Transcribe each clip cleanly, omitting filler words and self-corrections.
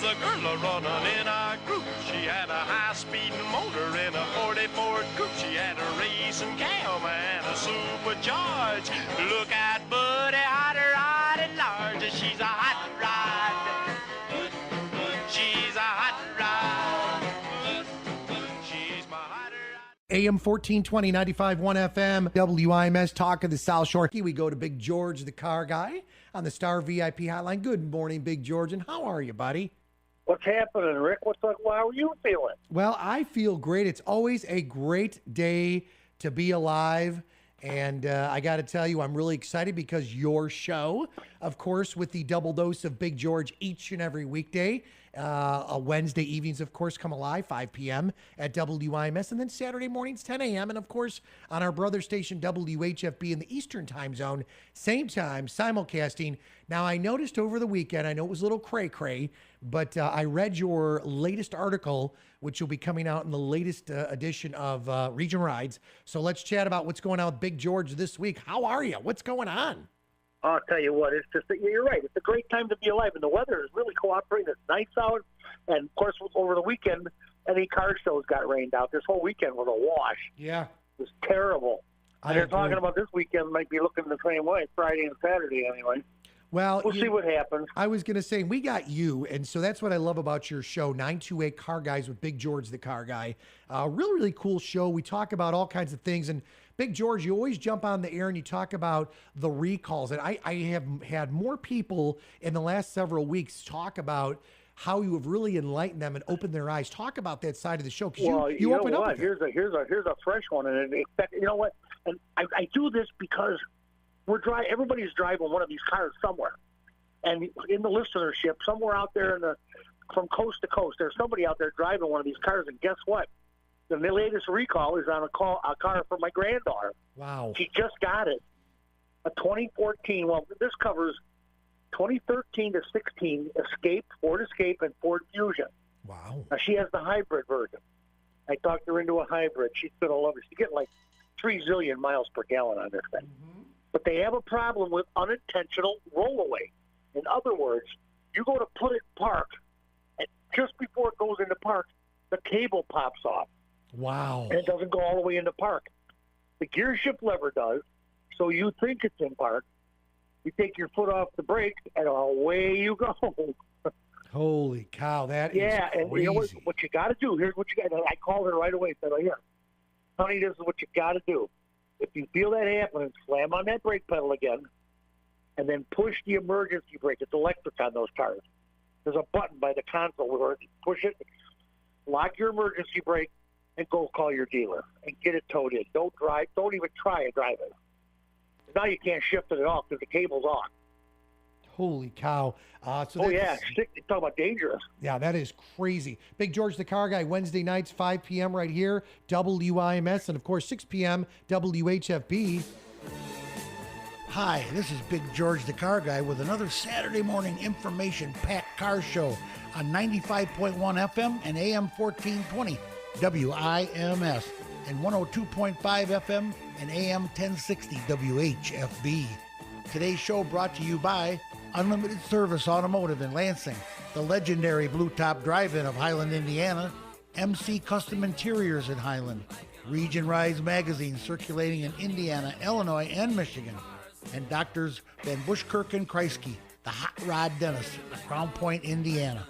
the girl a-running in a group. She had a high-speed motor in a 40 Ford coupe. She had a racing cam and a supercharged. Look at Buddy, hot rod at large. She's a hot rod. She's a hot rod. She's my hot rod. AM 1420, 95.1 FM, WIMS, Talk of the South Shore. We go to Big George the Carguy on the Star VIP hotline. Good morning, Big George, and how are you, buddy? What's happening, Rick? How are you feeling? Well, I feel great. It's always a great day to be alive. And I got to tell you, I'm really excited because your show, of course, with the double dose of Big George each and every weekday, Wednesday evenings, of course, come alive, 5 p.m. at WIMS, and then Saturday mornings, 10 a.m., and, of course, on our brother station, WHFB, in the Eastern time zone, same time, simulcasting. Now, I noticed over the weekend, I know it was a little cray-cray, but I read your latest article, which will be coming out in the latest edition of Region Rides. So let's chat about what's going on with Big George this week. How are you? What's going on? I'll tell you what, it's just, you're right. It's a great time to be alive, and the weather is really cooperating. It's nice out, and, of course, over the weekend, any car shows got rained out. This whole weekend was a wash. Yeah. It was terrible. And they're talking about this weekend might be looking the same way, Friday and Saturday anyway. Well, we'll see what happens. I was going to say, we got you, and so that's what I love about your show, 928 Car Guys with Big George the Carguy. Really, really cool show. We talk about all kinds of things, and Big George, you always jump on the air and you talk about the recalls, and I have had more people in the last several weeks talk about how you have really enlightened them and opened their eyes. Talk about that side of the show, because you open up with here's a fresh one, and in fact, you know what? And I do this because everybody's driving one of these cars somewhere, and in the listenership, somewhere out there from coast to coast, there's somebody out there driving one of these cars, and guess what? The latest recall is on a car for my granddaughter. Wow. She just got it. A 2014, well, this covers 2013 to 16 Ford Escape, and Ford Fusion. Wow. Now, she has the hybrid version. I talked her into a hybrid. She's going to love it. She's getting like 3 zillion miles per gallon on this thing. Mm-hmm. But they have a problem with unintentional rollaway. In other words, you go to put it in park, and just before it goes into park, the cable pops off. Wow. And it doesn't go all the way into park. The gear shift lever does, so you think it's in park. You take your foot off the brake, and away you go. Holy cow, that is crazy. And you know what you got to do? Here's what you got to do. I called her right away and said, oh, here, honey, this is what you got to do. If you feel that happening, slam on that brake pedal again, and then push the emergency brake. It's electric on those cars. There's a button by the console where you push it, lock your emergency brake, and go call your dealer and get it towed in. Don't even try and drive it. Now you can't shift it at all because the cable's on. Holy cow. Talk about dangerous. Yeah, that is crazy. Big George the Carguy, Wednesday nights, 5 p.m. right here, WIMS, and, of course, 6 p.m., WHFB. Hi, this is Big George the Carguy with another Saturday morning information-packed car show on 95.1 FM and AM 1420, WIMS, and 102.5 FM and AM 1060, WHFB. Today's show brought to you by Unlimited Service Automotive in Lansing, the legendary Blue Top Drive-In of Highland, Indiana, MC Custom Interiors in Highland, Region Rides magazine circulating in Indiana, Illinois, and Michigan, and Doctors Van Bushkirk and Kreisky, the hot rod dentist of Crown Point, Indiana.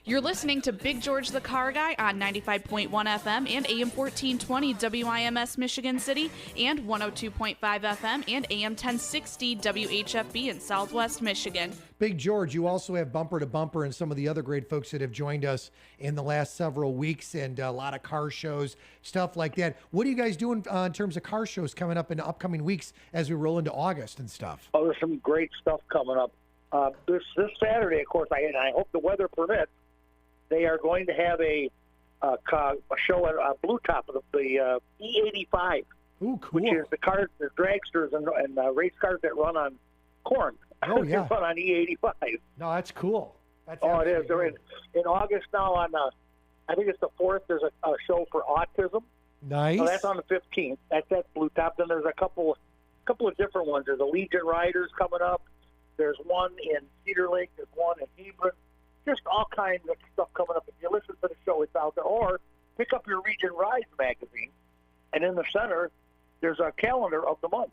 You're listening to Big George the Carguy on 95.1 FM and AM 1420 WIMS Michigan City and 102.5 FM and AM 1060 WHFB in Southwest Michigan. Big George, you also have Bumper to Bumper and some of the other great folks that have joined us in the last several weeks, and a lot of car shows, stuff like that. What are you guys doing in terms of car shows coming up in the upcoming weeks as we roll into August and stuff? Oh, there's some great stuff coming up. This Saturday, of course, I hope the weather permits, they are going to have a show at Blue Top of the E85. Ooh, cool. Which is the cars, the dragsters and race cars that run on corn. Oh, yeah. Run on E85. No, that's cool. It is. They're in August now on, I think it's the 4th, there's a show for autism. Nice. So that's on the 15th. That's Blue Top. Then there's a couple of different ones. There's a Legion Riders coming up. There's one in Cedar Lake. There's one in Hebron. just all kinds of stuff coming up. If you listen to the show, it's out there. Or pick up your Region Rides magazine, and in the center, there's a calendar of the month.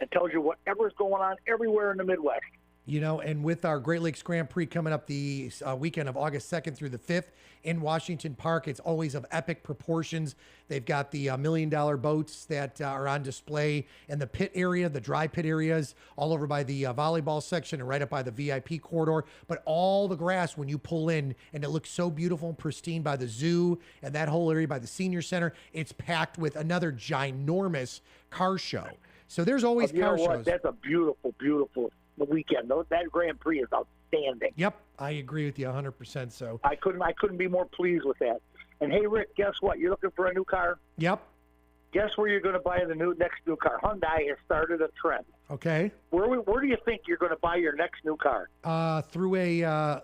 It tells you whatever's going on everywhere in the Midwest. You know, and with our Great Lakes Grand Prix coming up the weekend of August 2nd through the 5th in Washington Park, it's always of epic proportions. They've got the $1 million boats that are on display in the pit area, the dry pit areas, all over by the volleyball section and right up by the VIP corridor. But all the grass when you pull in, and it looks so beautiful and pristine by the zoo and that whole area by the senior center, it's packed with another ginormous car show. So there's always car shows. That's a beautiful, beautiful weekend. That Grand Prix is outstanding. Yep, I agree with you 100%. So I couldn't be more pleased with that. And hey, Rick, guess what? You're looking for a new car? Yep. Guess where you're going to buy the next new car? Hyundai has started a trend. Okay. Where do you think you're going to buy your next new car? Through a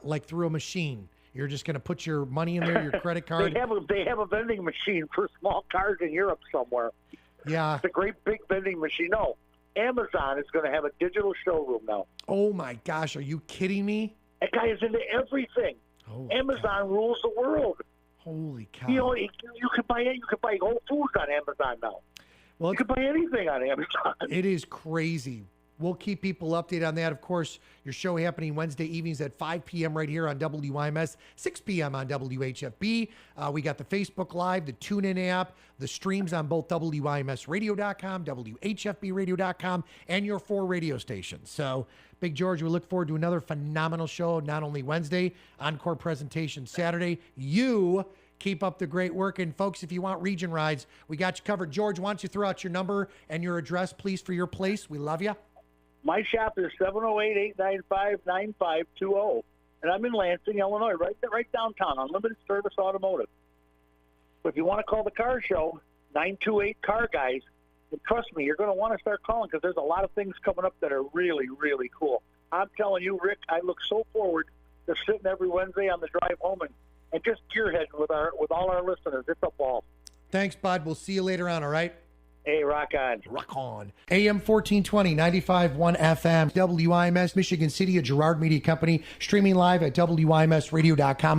machine. You're just going to put your money in there, your credit card. They have a vending machine for small cars in Europe somewhere. Yeah. It's a great big vending machine. No. Amazon is going to have a digital showroom now. Oh, my gosh. Are you kidding me? That guy is into everything. Oh, Amazon rules the world. Holy cow. You know, you can buy Whole Foods on Amazon now. Well, you can buy anything on Amazon. It is crazy. We'll keep people updated on that. Of course, your show happening Wednesday evenings at 5 p.m. right here on WIMS, 6 p.m. on WHFB. We got the Facebook Live, the TuneIn app, the streams on both WIMSradio.com, WHFBradio.com, and your 4 radio stations. So, Big George, we look forward to another phenomenal show, not only Wednesday, encore presentation Saturday. You keep up the great work. And, folks, if you want region rides, we got you covered. George, why don't you throw out your number and your address, please, for your place? We love you. My shop is 708-895-9520, and I'm in Lansing, Illinois, right downtown, Unlimited Service Automotive. But if you want to call the car show, 928-CAR-GUYS, and trust me, you're going to want to start calling because there's a lot of things coming up that are really, really cool. I'm telling you, Rick, I look so forward to sitting every Wednesday on the drive home and just gearheading with all our listeners. It's a ball. Thanks, bud. We'll see you later on, all right? Hey, rock on. Rock on. AM 1420, 95.1 FM, WIMS, Michigan City, a Girard Media Company, streaming live at WIMSradio.com.